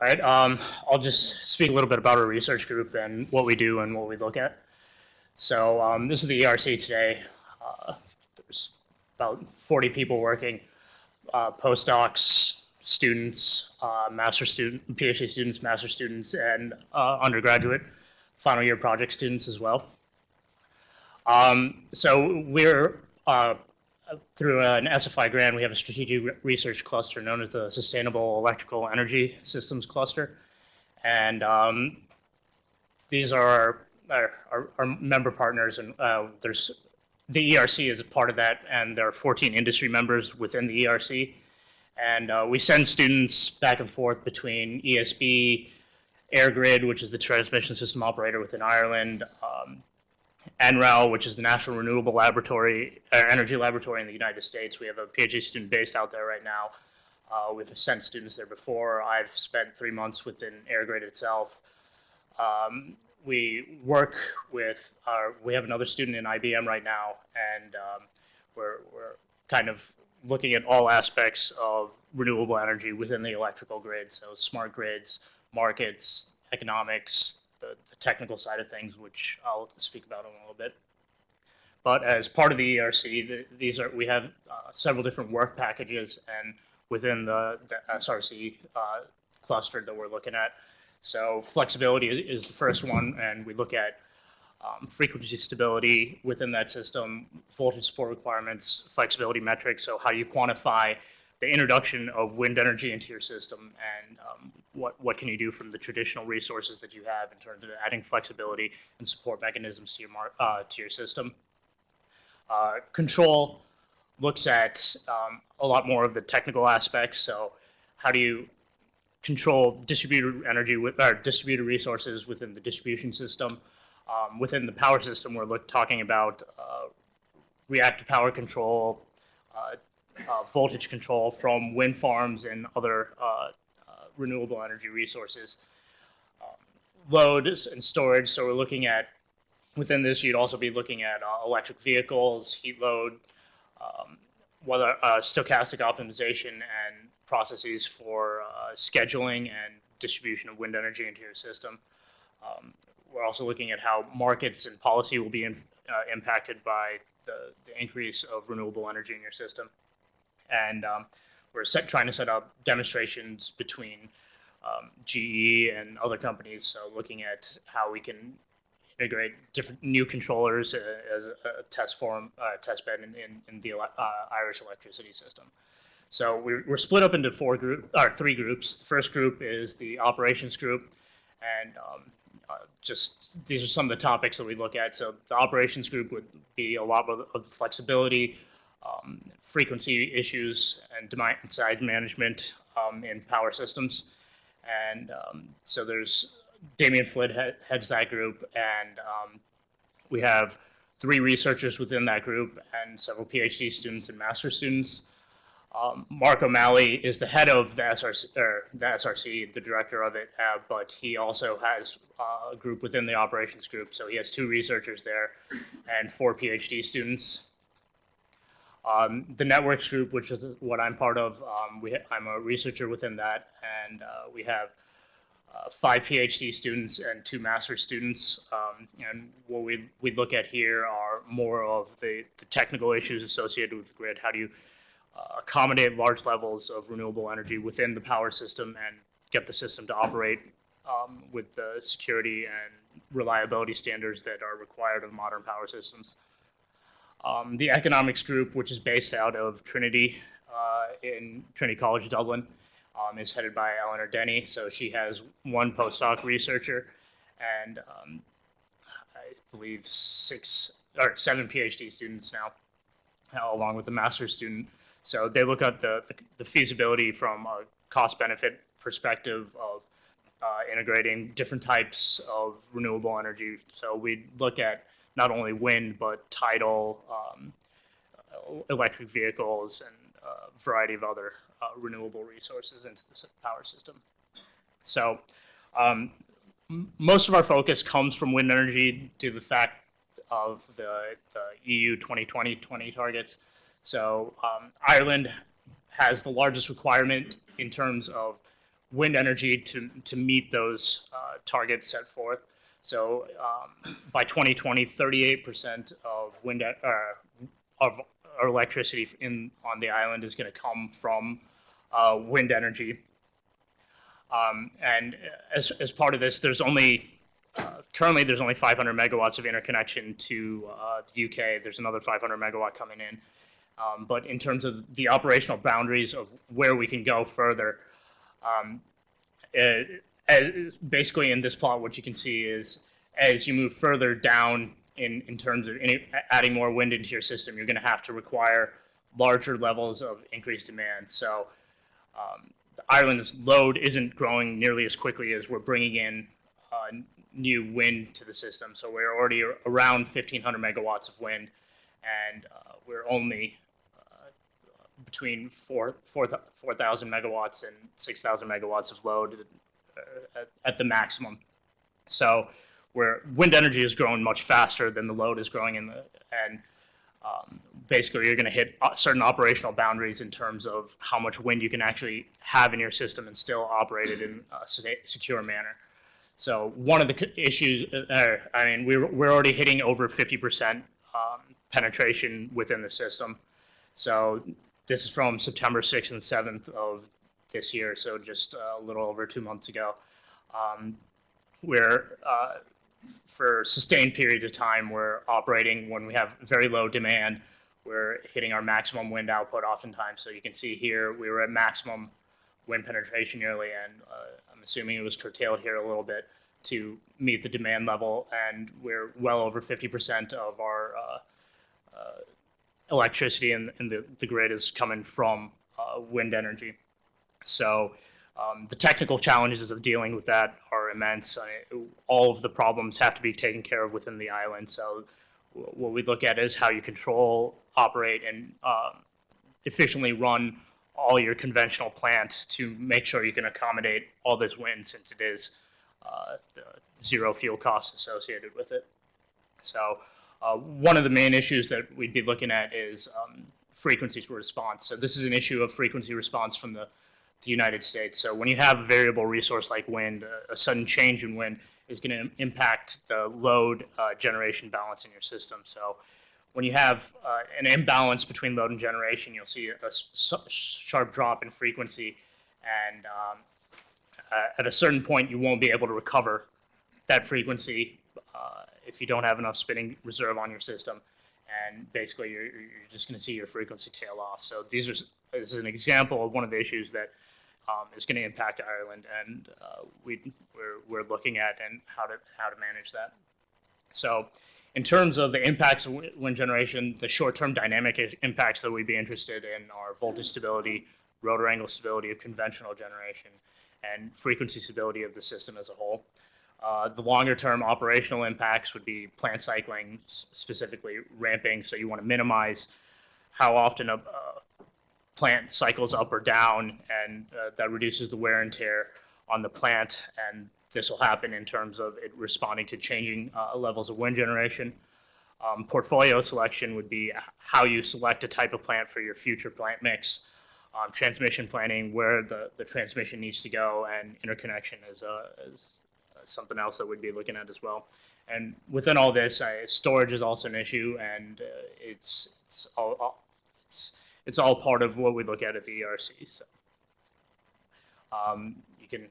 All right, I'll just speak a little bit about our research group and what we do and what we look at. So this is the ERC today. There's about 40 people working, postdocs, students, PhD students, master students, and undergraduate final year project students as well. So we're through an SFI grant, we have a strategic research cluster known as the Sustainable Electrical Energy Systems Cluster. And these are our member partners, and there's the ERC is a part of that, and there are 14 industry members within the ERC. And we send students back and forth between ESB, AirGrid, which is the transmission system operator within Ireland, NREL, which is the National Renewable Laboratory, Energy Laboratory in the United States. We have a PhD student based out there right now. We've sent students there before. I've spent 3 months within AirGrid itself. We work with we have another student in IBM right now, and we're kind of looking at all aspects of renewable energy within the electrical grid. So smart grids, markets, economics, the technical side of things, which I'll speak about in a little bit. But as part of the ERC, we have several different work packages, and within the SRC cluster that we're looking at. So flexibility is the first one, and we look at frequency stability within that system, voltage support requirements, flexibility metrics. So how do you quantify the introduction of wind energy into your system, and what can you do from the traditional resources that you have in terms of adding flexibility and support mechanisms to your system. Control looks at a lot more of the technical aspects. So how do you control distributed energy distributed resources within the distribution system? Within the power system, we're talking about reactive power control, voltage control from wind farms and other renewable energy resources. Load and storage, so we're looking at, within this you'd also be looking at electric vehicles, heat load, whether stochastic optimization and processes for scheduling and distribution of wind energy into your system. We're also looking at how markets and policy will be impacted by the increase of renewable energy in your system. And we're trying to set up demonstrations between GE and other companies, so looking at how we can integrate different new controllers as a test bed in the Irish electricity system. So we're split up into three groups. The first group is the operations group, and just these are some of the topics that we look at. So the operations group would be a lot of the flexibility, frequency issues, and demand side management in power systems. And so there's Damien Flint heads that group, and we have 3 researchers within that group and several PhD students and master students. Mark O'Malley is the head of the SRC, the director of it, but he also has a group within the operations group. So he has 2 researchers there and 4 PhD students. The networks group, which is what I'm part of, I'm a researcher within that, and we have 5 PhD students and 2 master's students. And what we look at here are more of the technical issues associated with grid. How do you accommodate large levels of renewable energy within the power system and get the system to operate with the security and reliability standards that are required of modern power systems. The economics group, which is based out of Trinity in Trinity College, Dublin, is headed by Eleanor Denny. So she has 1 postdoc researcher and I believe 7 PhD students now, along with the master's student. So they look at the feasibility from a cost-benefit perspective of integrating different types of renewable energy. So we look at not only wind, but tidal, electric vehicles, and a variety of other renewable resources into the power system. So most of our focus comes from wind energy due to the fact of the EU 2020 targets. So Ireland has the largest requirement in terms of wind energy to meet those targets set forth. So by 2020, 38% of of our electricity on the island is going to come from wind energy. And as part of this, there's only currently there's only 500 megawatts of interconnection to the UK. There's another 500 megawatt coming in. But in terms of the operational boundaries of where we can go further, basically in this plot, what you can see is as you move further down in terms of adding more wind into your system, you're going to have to require larger levels of increased demand. So Ireland's load isn't growing nearly as quickly as we're bringing in new wind to the system. So we're already around 1,500 megawatts of wind, and we're only between 4,000 megawatts and 6,000 megawatts of load at the maximum. So where wind energy is growing much faster than the load is growing, and basically you're going to hit certain operational boundaries in terms of how much wind you can actually have in your system and still operate it in a secure manner. So one of the issues, I mean, we're already hitting over 50% penetration within the system. So this is from September 6th and 7th of this year, so just a little over 2 months ago. We're for sustained periods of time, we're operating when we have very low demand. We're hitting our maximum wind output oftentimes. So you can see here we were at maximum wind penetration nearly, and I'm assuming it was curtailed here a little bit to meet the demand level, and we're well over 50% of our electricity in the grid is coming from wind energy. So the technical challenges of dealing with that are immense. All of the problems have to be taken care of within the island. So what we look at is how you control, operate, and efficiently run all your conventional plants to make sure you can accommodate all this wind, since it is the zero fuel costs associated with it. So one of the main issues that we'd be looking at is frequency response. So this is an issue of frequency response from the United States. So when you have a variable resource like wind, a sudden change in wind is going to impact the load generation balance in your system. So when you have an imbalance between load and generation, you'll see a sharp drop in frequency, and at a certain point you won't be able to recover that frequency if you don't have enough spinning reserve on your system, and basically you're just going to see your frequency tail off. So this is an example of one of the issues that is going to impact Ireland, and we're looking at and how to manage that. So in terms of the impacts of wind generation, the short-term dynamic impacts that we'd be interested in are voltage stability, rotor angle stability of conventional generation, and frequency stability of the system as a whole. The longer-term operational impacts would be plant cycling, specifically ramping. So you want to minimize how often a plant cycles up or down, and that reduces the wear and tear on the plant, and this will happen in terms of it responding to changing levels of wind generation. Portfolio selection would be how you select a type of plant for your future plant mix. Transmission planning, where the transmission needs to go, and interconnection is something else that we'd be looking at as well. And within all this, storage is also an issue, and it's all part of what we look at the ERC. So you can